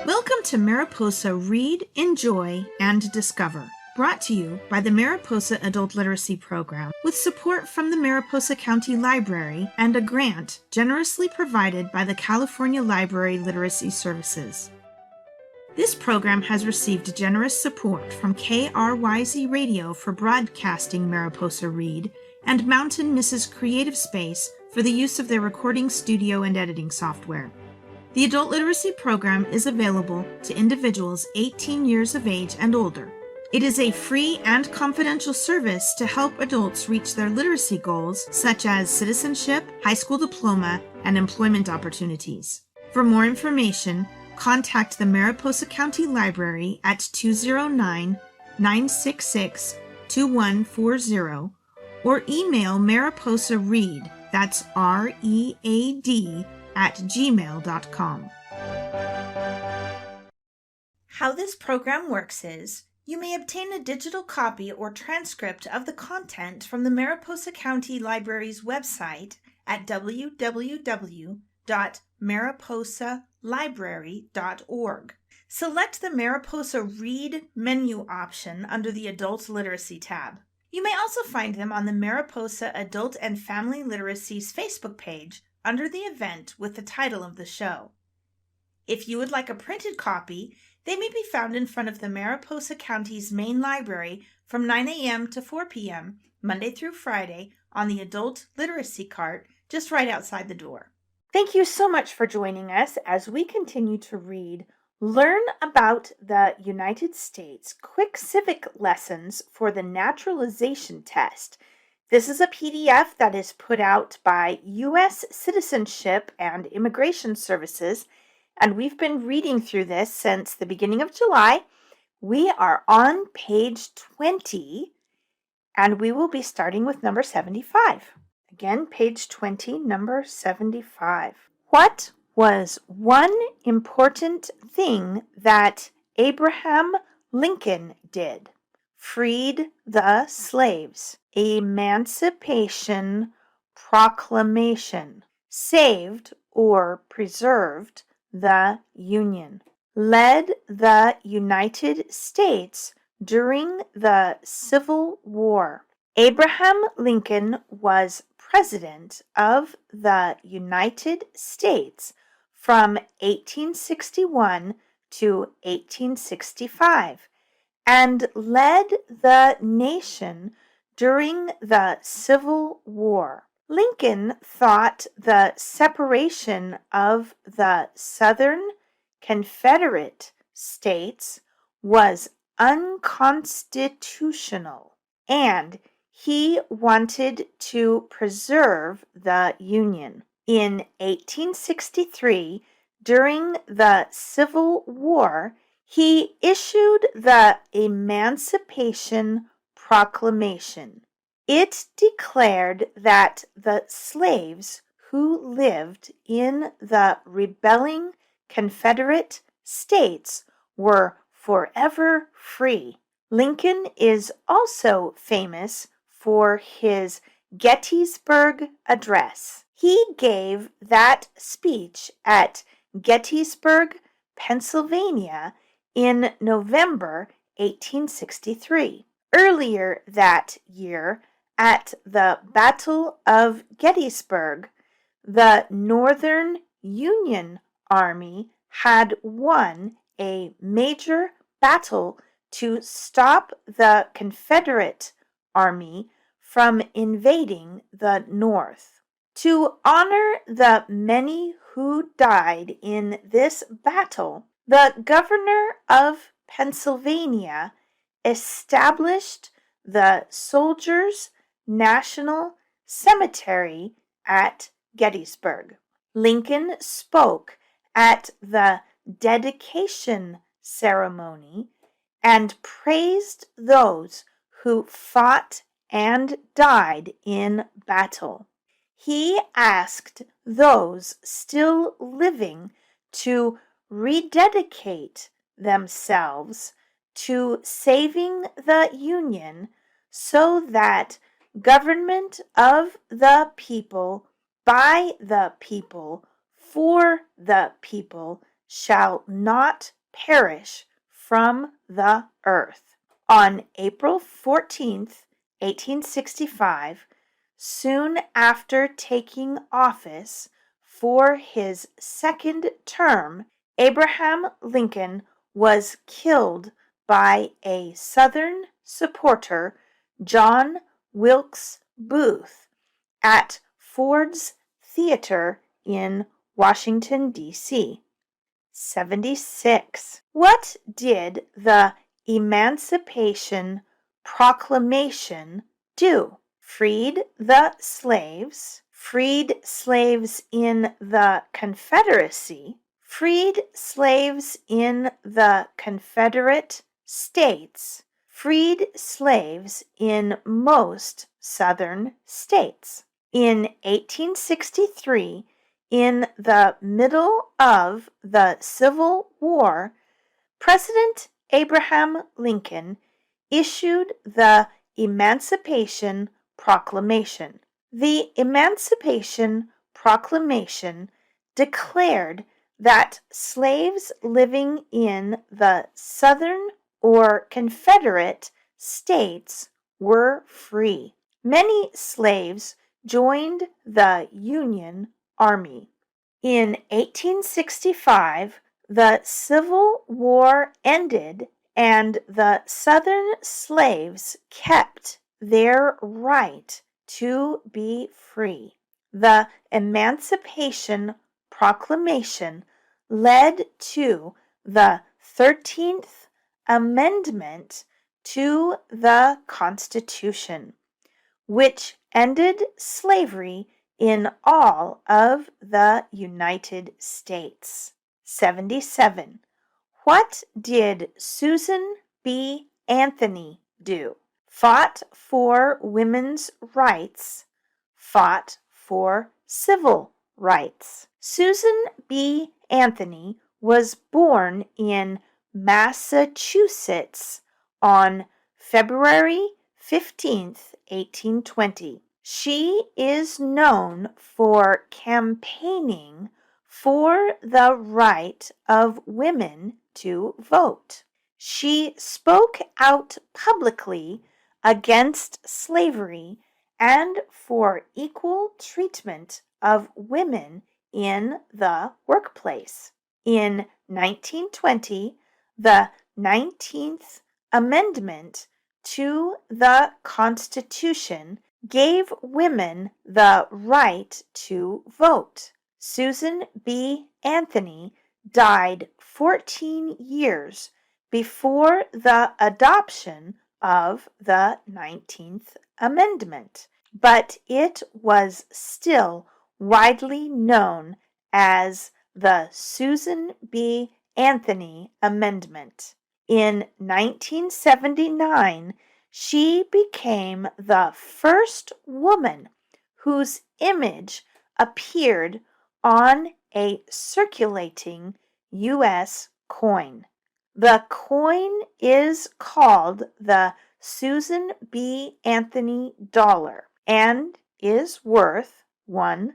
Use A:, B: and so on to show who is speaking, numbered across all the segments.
A: Welcome to Mariposa Read, Enjoy, and Discover, brought to you by the Mariposa Adult Literacy Program with support from the Mariposa County Library and a grant generously provided by the California Library Literacy Services. This program has received generous support from KRYZ Radio for broadcasting Mariposa Read and Mountain Mrs. Creative Space for the use of their recording studio and editing software. The Adult Literacy Program is available to individuals 18 years of age and older. It is a free and confidential service to help adults reach their literacy goals such as citizenship, high school diploma, and employment opportunities. For more information, contact the Mariposa County Library at 209-966-2140 or email Mariposa Read, that's READ, at gmail.com. How this program works is, you may obtain a digital copy or transcript of the content from the Mariposa County Library's website at www.mariposalibrary.org. Select the Mariposa Read menu option under the Adult Literacy tab. You may also find them on the Mariposa Adult and Family Literacy's Facebook page under the event with the title of the show. If you would like a printed copy, they may be found in front of the Mariposa County's main library from 9 a.m. to 4 p.m., Monday through Friday, on the Adult Literacy cart just right outside the door. Thank you so much for joining us as we continue to read Learn About the United States Quick Civic Lessons for the Naturalization Test. This is a PDF that is put out by U.S. Citizenship and Immigration Services, and we've been reading through this since the beginning of July. We are on page 20, and we will be starting with number 75. Again, page 20, number 75. What was one important thing that Abraham Lincoln did? Freed the slaves. Emancipation Proclamation. Saved or preserved the Union. Led the United States during the Civil War. Abraham Lincoln was President of the United States from 1861 to 1865 and led the nation during the Civil War. Lincoln thought the separation of the Southern Confederate States was unconstitutional, and he wanted to preserve the Union. In 1863, during the Civil War, he issued the Emancipation Proclamation. It declared that the slaves who lived in the rebelling Confederate States were forever free. Lincoln is also famous for his Gettysburg Address. He gave that speech at Gettysburg, Pennsylvania, in November 1863. Earlier that year, at the Battle of Gettysburg, the Northern Union Army had won a major battle to stop the Confederate Army from invading the North. To honor the many who died in this battle, the governor of Pennsylvania established the Soldiers' National Cemetery at Gettysburg. Lincoln spoke at the dedication ceremony and praised those who fought and died in battle. He asked those still living to rededicate themselves to saving the Union so that government of the people, by the people, for the people shall not perish from the earth. On April 14th, 1865, soon after taking office for his second term, Abraham Lincoln was killed by a Southern supporter, John Wilkes Booth, at Ford's Theater in Washington, D.C. 76. What did the Emancipation Proclamation do? Freed the slaves, freed slaves in the Confederacy, freed slaves in the Confederate States, freed slaves in most Southern states. In 1863, in the middle of the Civil War, President Abraham Lincoln issued the Emancipation Proclamation. The Emancipation Proclamation declared that slaves living in the Southern or Confederate states were free. Many slaves joined the Union Army. In 1865, the Civil War ended and the Southern slaves kept their right to be free. The Emancipation Proclamation led to the 13th Amendment to the Constitution, which ended slavery in all of the United States. 77. What did Susan B. Anthony do? Fought for women's rights, fought for civil rights. Susan B. Anthony was born in Massachusetts on February 15th, 1820. She is known for campaigning for the right of women to vote. She spoke out publicly against slavery and for equal treatment of women in the workplace. In 1920, the 19th Amendment to the Constitution gave women the right to vote. Susan B. Anthony died 14 years before the adoption of the 19th Amendment, but it was still widely known as the Susan B. Anthony Amendment. In 1979, she became the first woman whose image appeared on a circulating U.S. coin. The coin is called the Susan B. Anthony dollar and is worth $1.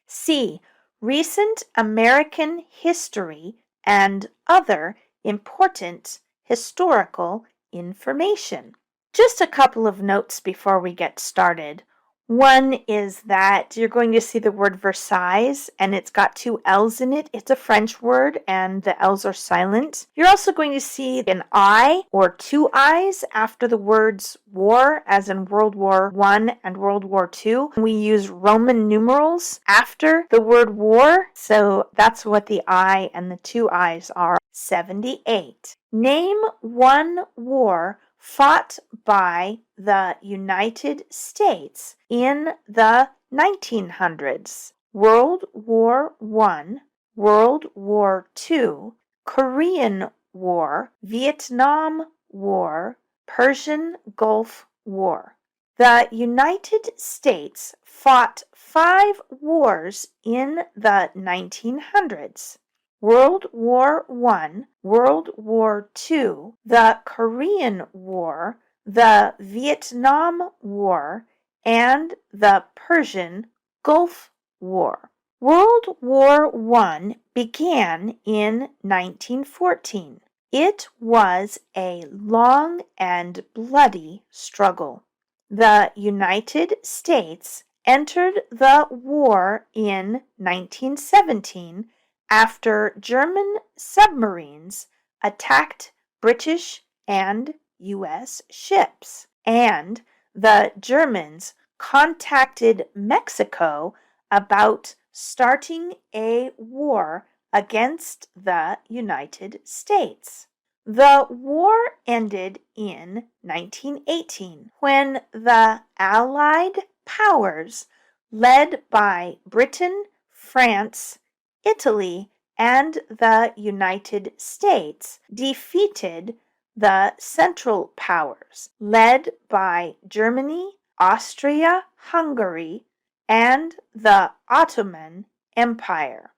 A: See Recent American History and other important historical information. Just a couple of notes before we get started. One is that you're going to see the word Versailles, and it's got 2 L's in it. It's a French word, and the L's are silent. You're also going to see an I or 2 I's after the words war, as in World War I and World War II. We use Roman numerals after the word war, so that's what the I and the 2 I's are. 78. Name one war fought by the United States in the 1900s. World War I, World War II, Korean War, Vietnam War, Persian Gulf War. The United States fought 5 wars in the 1900s. World War I, World War II, the Korean War, the Vietnam War, and the Persian Gulf War. World War I began in 1914. It was a long and bloody struggle. The United States entered the war in 1917 after German submarines attacked British and U.S. ships, and the Germans contacted Mexico about starting a war against the United States. The war ended in 1918 when the Allied powers, led by Britain, France, Italy, and the United States, defeated the Central Powers, led by Germany, Austria-Hungary, and the Ottoman Empire.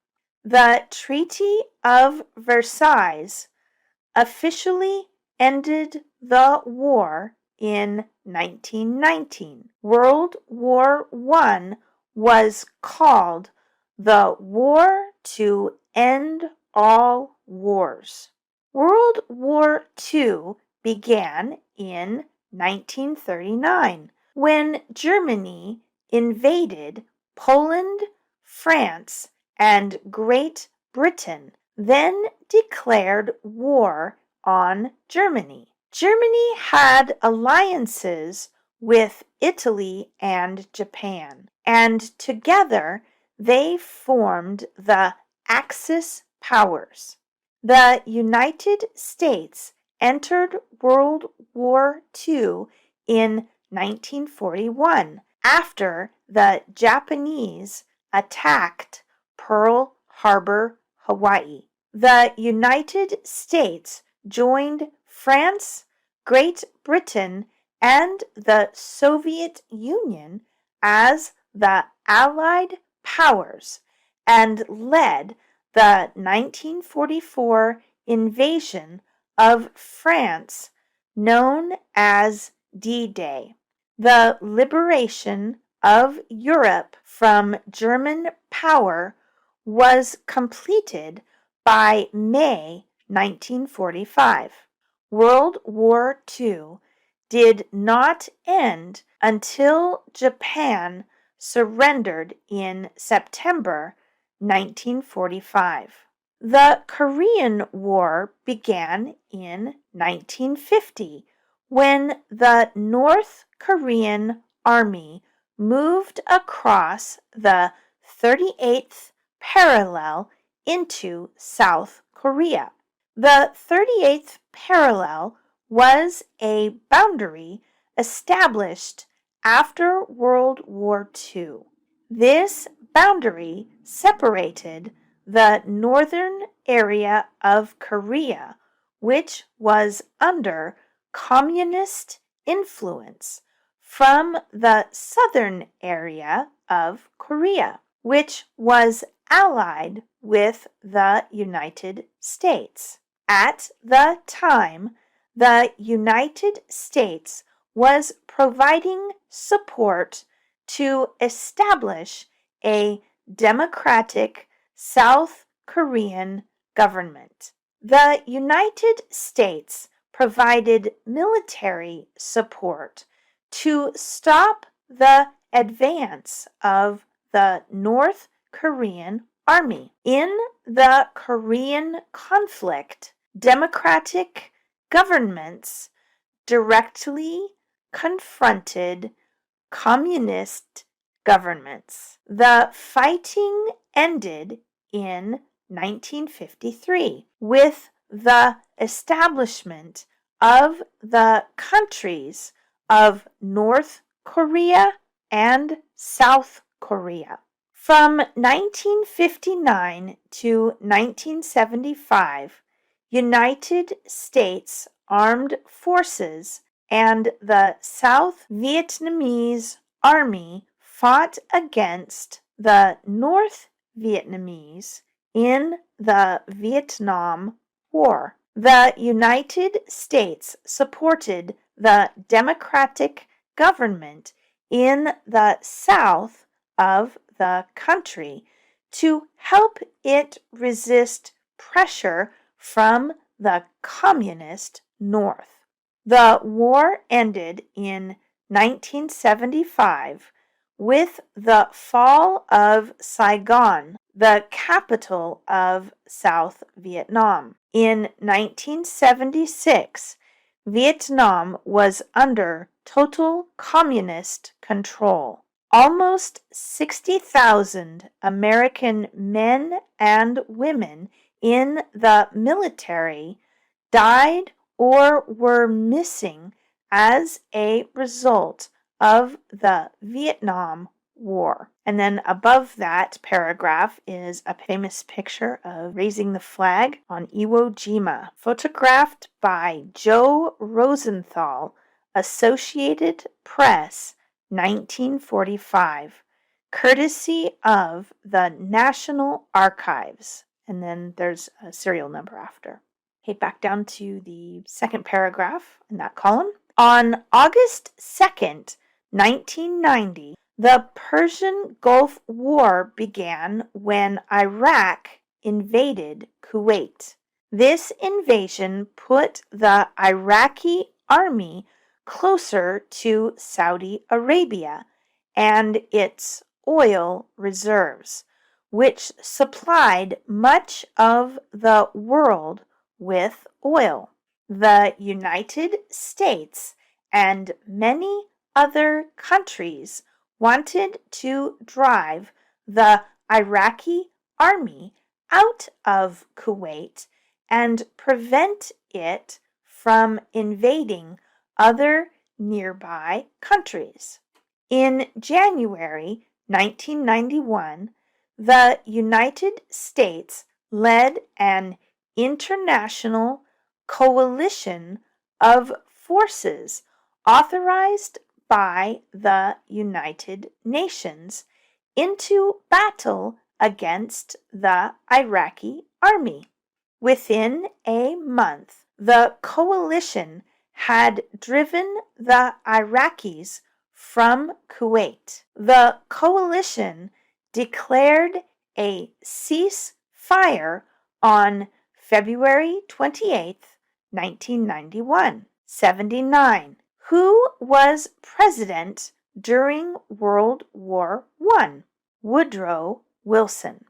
A: The Treaty of Versailles officially ended the war in 1919. World War I was called the War to End All Wars. World War II began in 1939 when Germany invaded Poland, France, and Great Britain, then declared war on Germany. Germany had alliances with Italy and Japan, and together they formed the Axis powers. The United States entered World War II in 1941 after the Japanese attacked Pearl Harbor, Hawaii. The United States joined France, Great Britain, and the Soviet Union as the Allied powers and led the 1944 invasion of France, known as D-Day. The liberation of Europe from German power was completed by May 1945. World War II did not end until Japan surrendered in September 1945. The Korean War began in 1950 when the North Korean Army moved across the 38th parallel into South Korea. The 38th parallel was a boundary established after World War II. This boundary separated the northern area of Korea, which was under communist influence, from the southern area of Korea, which was allied with the United States. At the time, the United States was providing support to establish a democratic South Korean government. The United States provided military support to stop the advance of the North Korean Army. In the Korean conflict, democratic governments directly confronted communist governments. The fighting ended in 1953 with the establishment of the countries of North Korea and South Korea. From 1959 to 1975, United States Armed Forces and the South Vietnamese Army fought against the North Vietnamese in the Vietnam War. The United States supported the democratic government in the south of the country to help it resist pressure from the communist North. The war ended in 1975 with the fall of Saigon, the capital of South Vietnam. In 1976, Vietnam was under total communist control. Almost 60,000 American men and women in the military died or were missing as a result of the Vietnam War. And then above that paragraph is a famous picture of raising the flag on Iwo Jima, photographed by Joe Rosenthal, Associated Press, 1945, courtesy of the National Archives. And then there's a serial number after. Okay, back down to the second paragraph in that column. On August 2nd, 1990, the Persian Gulf War began when Iraq invaded Kuwait. This invasion put the Iraqi army closer to Saudi Arabia and its oil reserves, which supplied much of the world with oil. The United States and many other countries wanted to drive the Iraqi army out of Kuwait and prevent it from invading other nearby countries. In January 1991, the United States led an international coalition of forces authorized by the United Nations into battle against the Iraqi army. Within a month, the coalition had driven the Iraqis from Kuwait. The coalition declared a ceasefire on February 28, 1991. 79. Who was president during World War I? Woodrow Wilson.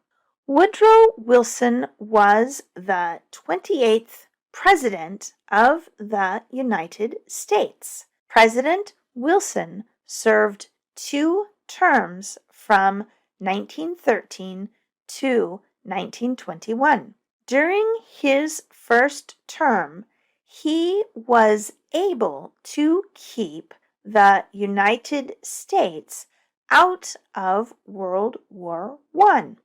A: Woodrow Wilson was the 28th President of the United States. President Wilson served 2 terms from 1913 to 1921. During his first term, he was able to keep the United States out of World War I.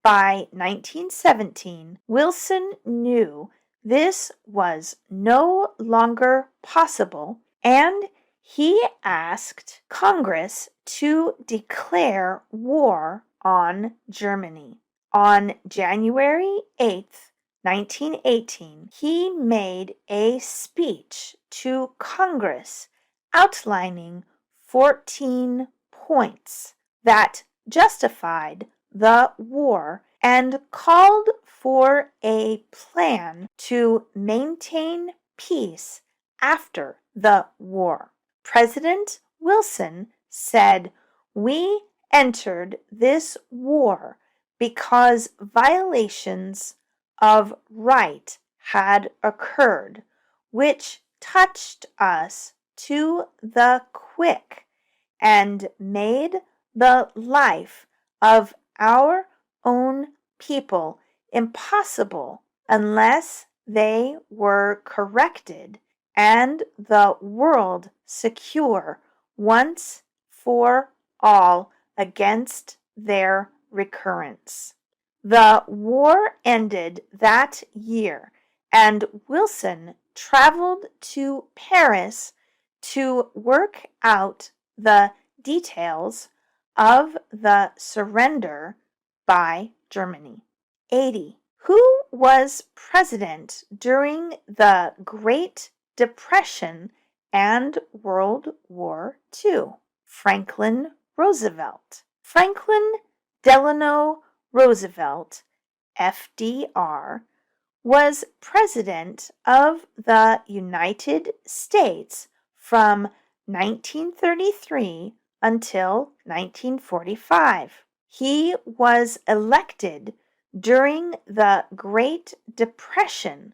A: By 1917, Wilson knew this was no longer possible, and he asked Congress to declare war on Germany. On January 8th, 1918, he made a speech to Congress outlining 14 points that justified the war and called for a plan to maintain peace after the war. President Wilson said, "We entered this war because violations of right had occurred, which touched us to the quick and made the life of our own people impossible unless they were corrected and the world secure once for all against their recurrence." The war ended that year, and Wilson traveled to Paris to work out the details of the surrender by Germany. 80. Who was president during the Great Depression and World War II? Franklin Roosevelt. Franklin Delano Roosevelt, FDR, was President of the United States from 1933 until 1945. He was elected during the Great Depression,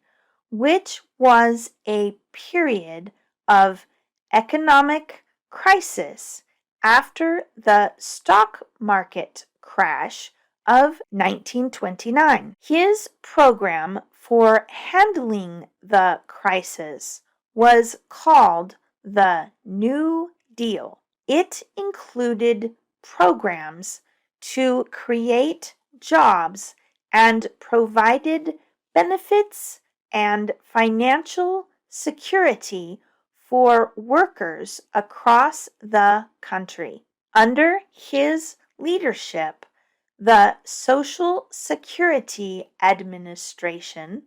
A: which was a period of economic crisis after the stock market crash of 1929. His program for handling the crisis was called the New Deal. It included programs to create jobs and provided benefits and financial security for workers across the country. Under his leadership, the Social Security Administration,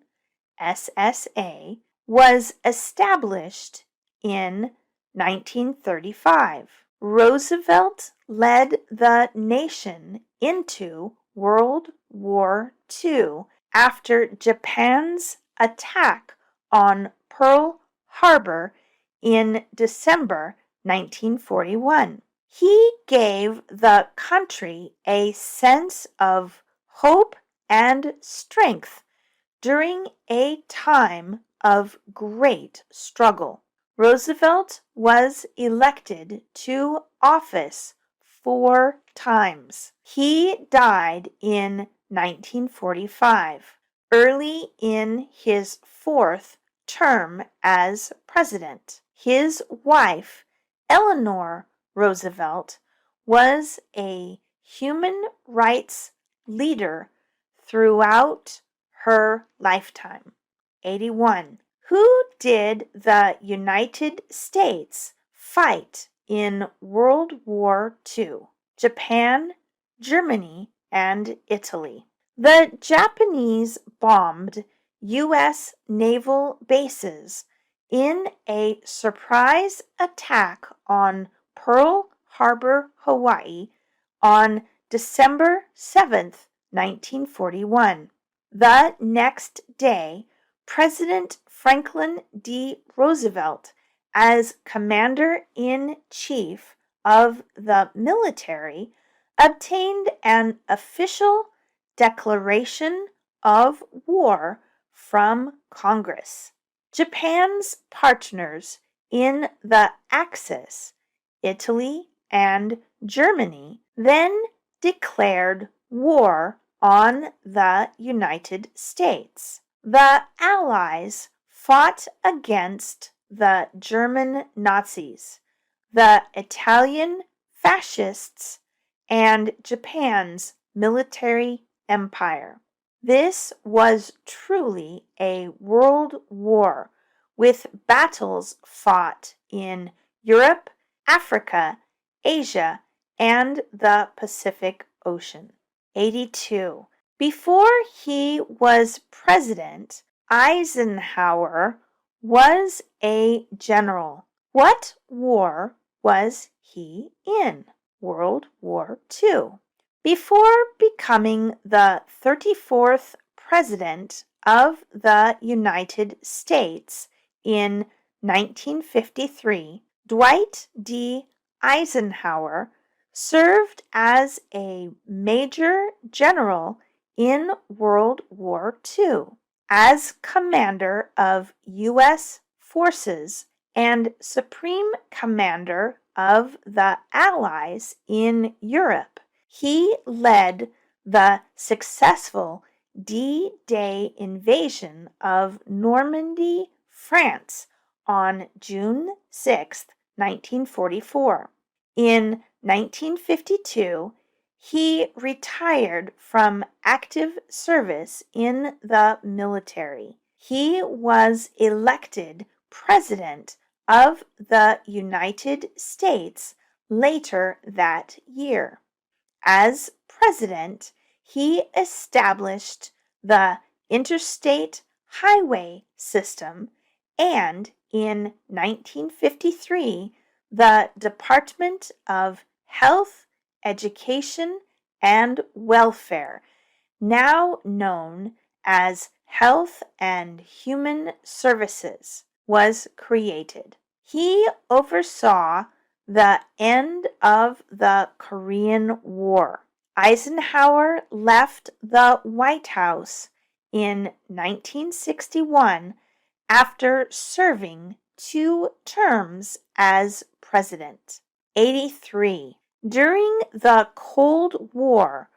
A: SSA, was established in 1935. Roosevelt led the nation into World War II after Japan's attack on Pearl Harbor in December 1941. He gave the country a sense of hope and strength during a time of great struggle. Roosevelt was elected to office 4 times. He died in 1945, early in his 4th term as president. His wife, Eleanor Roosevelt, was a human rights leader throughout her lifetime. 81. Who did the United States fight in World War II? Japan, Germany, and Italy. The Japanese bombed U.S. naval bases in a surprise attack on Pearl Harbor, Hawaii, on December 7th, 1941. The next day, President Franklin D. Roosevelt, as Commander-in-Chief of the military, obtained an official declaration of war from Congress. Japan's partners in the Axis, Italy and Germany, then declared war on the United States. The Allies fought against the German Nazis, the Italian fascists, and Japan's military empire. This was truly a world war, with battles fought in Europe, Africa, Asia, and the Pacific Ocean. 82. Before he was president, Eisenhower was a general. What war was he in? World War II. Before becoming the 34th President of the United States in 1953, Dwight D. Eisenhower served as a major general in World War II. As commander of U.S. forces and supreme commander of the Allies in Europe, he led the successful D-Day invasion of Normandy, France on June 6, 1944. In 1952, he retired from active service in the military. He was elected President of the United States later that year. As president, he established the interstate highway system and in 1953, the Department of Health, Education, and Welfare, now known as Health and Human Services, was created. He oversaw the end of the Korean War. Eisenhower left the White House in 1961 after serving 2 terms as president. 83. During the Cold War,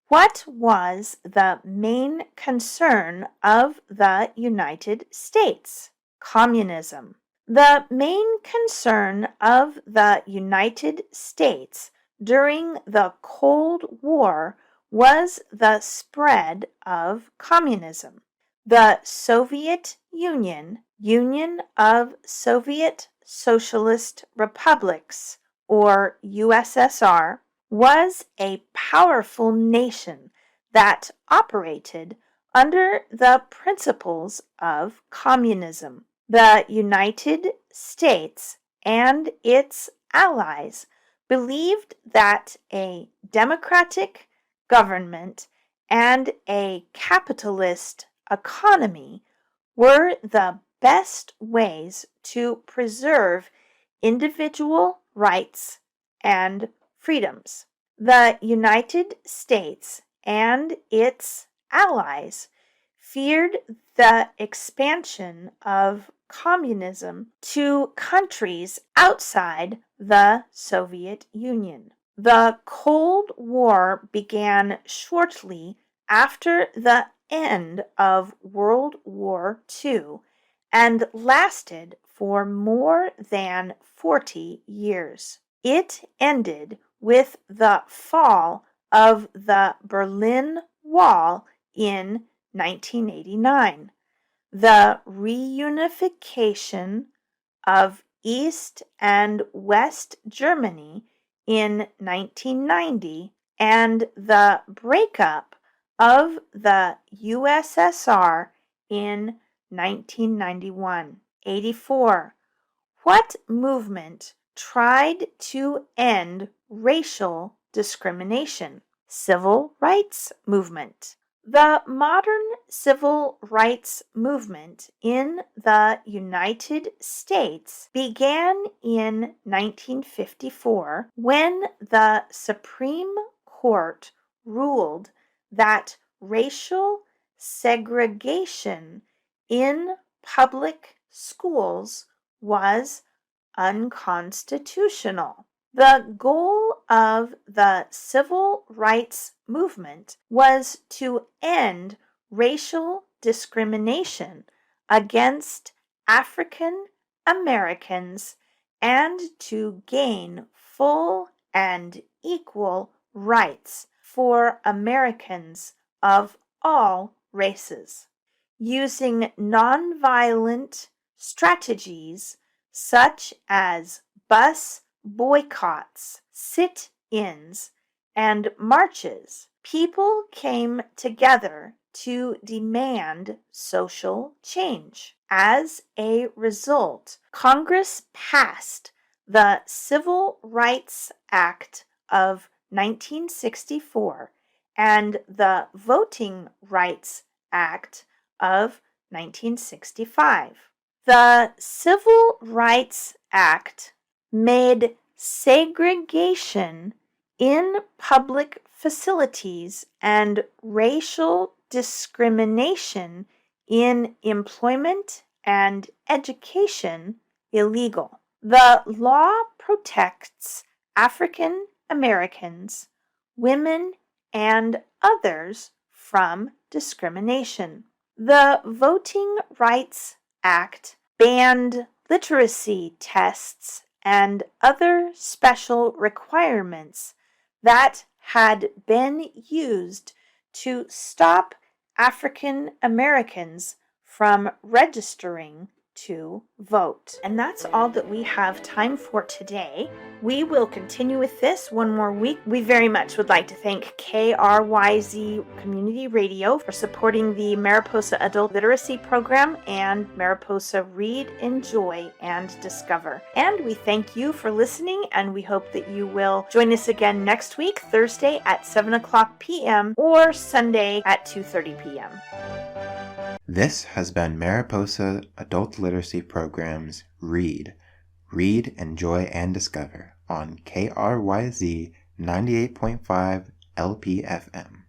A: what was the main concern of the United States? Communism. The main concern of the United States during the Cold War was the spread of communism. The Soviet Union, Union of Soviet Socialist Republics, or USSR, was a powerful nation that operated under the principles of communism. The United States and its allies believed that a democratic government and a capitalist economy were the best ways to preserve individual rights and freedoms. The United States and its allies feared the expansion of communism to countries outside the Soviet Union. The Cold War began shortly after the end of World War II and lasted for more than 40 years. It ended with the fall of the Berlin Wall in 1989, the reunification of East and West Germany in 1990, and the breakup of the USSR in 1991. 84. What movement tried to end racial discrimination? Civil rights movement. The modern civil rights movement in the United States began in 1954 when the Supreme Court ruled that racial segregation in public schools was unconstitutional. The goal of the civil rights movement was to end racial discrimination against African Americans and to gain full and equal rights for Americans of all races. Using nonviolent strategies such as bus boycotts, sit-ins, and marches, people came together to demand social change. As a result, Congress passed the Civil Rights Act of 1964 and the Voting Rights Act of 1965. The Civil Rights Act made segregation in public facilities and racial discrimination in employment and education illegal. The law protects African Americans, women, and others from discrimination. The Voting Rights Act banned literacy tests and other special requirements that had been used to stop African Americans from registering to vote. And that's all that we have time for today. We will continue with this one more week. We very much would like to thank KRYZ Community Radio for supporting the Mariposa Adult Literacy Program and Mariposa Read, Enjoy, and Discover. And we thank you for listening, and we hope that you will join us again next week, Thursday at 7 o'clock p.m. or Sunday at 2:30 p.m.
B: This has been Mariposa Adult Literacy Program's Read, Enjoy, and Discover on KRYZ 98.5 LPFM.